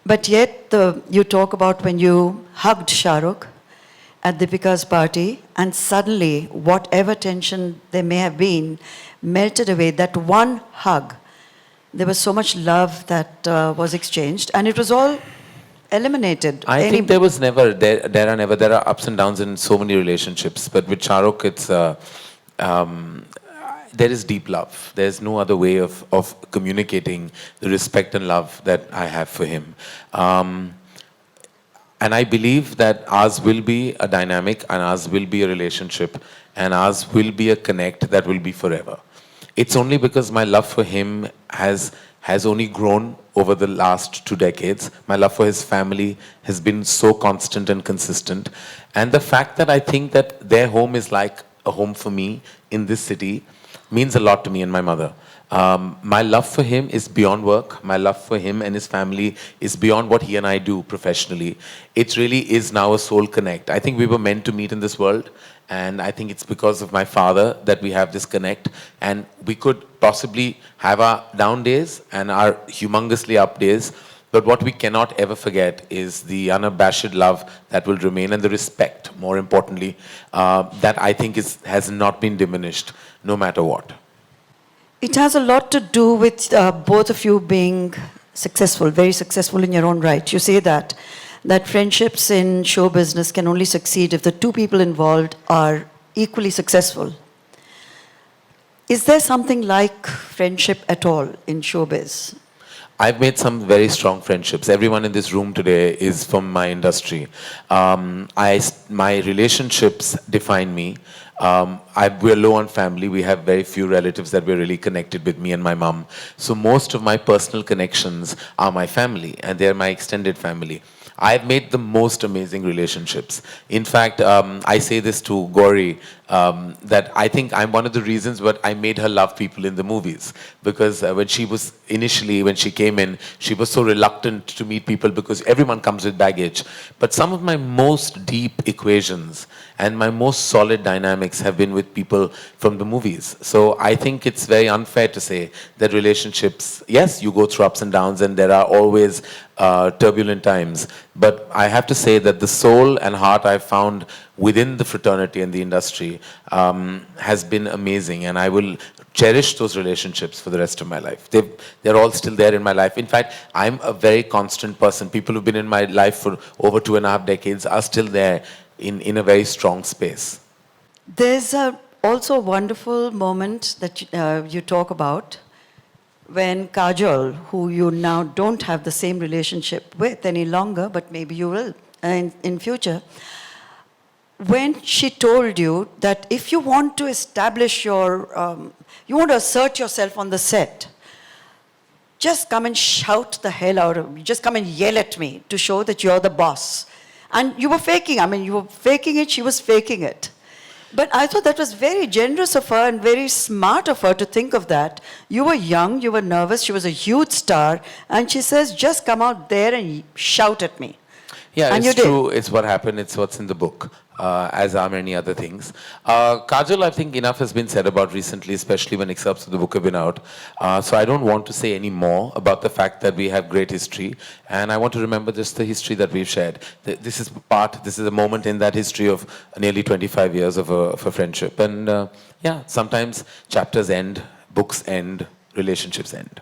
But yet, you talk about when you hugged Shahrukh at Deepika's party, and suddenly, whatever tension there may have been, melted away. That one hug, there was so much love that was exchanged, and it was all eliminated. I think there was never, there are ups and downs in so many relationships, but with Shahrukh, um, there is deep love. There's no other way of communicating the respect and love that I have for him. And I believe that ours will be a dynamic, and ours will be a relationship, and ours will be a connect that will be forever. It's only because my love for him has only grown over the last 2 decades. My love for his family has been so constant and consistent. And the fact that I think that their home is like a home for me in this city means a lot to me and my mother. My love for him is beyond work. My love for him and his family is beyond what he and I do professionally. It really is now a soul connect. I think we were meant to meet in this world, and I think it's because of my father that we have this connect. And we could possibly have our down days and our humongously up days, but what we cannot ever forget is the unabashed love that will remain, and the respect, more importantly, that I think has not been diminished, no matter what. It has a lot to do with both of you being successful, very successful in your own right. You say that friendships in show business can only succeed if the two people involved are equally successful. Is there something like friendship at all in showbiz? I've made some very strong friendships. Everyone in this room today is from my industry. My relationships define me. We're low on family. We have very few relatives that we're really connected with, me and my mom. So most of my personal connections are my family, and they're my extended family. I've made the most amazing relationships. In fact, I say this to Gauri, that I think I'm one of the reasons what I made her love people in the movies. Because when she came in, she was so reluctant to meet people because everyone comes with baggage. But some of my most deep equations and my most solid dynamics have been with people from the movies. So I think it's very unfair to say that relationships, yes, you go through ups and downs, and there are always turbulent times. But I have to say that the soul and heart I've found within the fraternity and the industry has been amazing, and I will cherish those relationships for the rest of my life. They're all still there in my life. In fact, I'm a very constant person. People who've been in my life for over 2.5 decades are still there in a very strong space. There's also a wonderful moment that you talk about when Kajol, who you now don't have the same relationship with any longer, but maybe you will in future, when she told you that if you want to establish you want to assert yourself on the set, just come and shout the hell out of me, just come and yell at me to show that you're the boss. And you were faking, you were faking it, she was faking it. But I thought that was very generous of her and very smart of her to think of that. You were young, you were nervous, she was a huge star, and she says, just come out there and shout at me. Yeah, and it's true. It's what happened. It's what's in the book, as are many other things. Kajol, I think enough has been said about recently, especially when excerpts of the book have been out. So I don't want to say any more about the fact that we have great history, and I want to remember just the history that we've shared. This is a moment in that history of nearly 25 years of a friendship. And yeah, sometimes chapters end, books end, relationships end.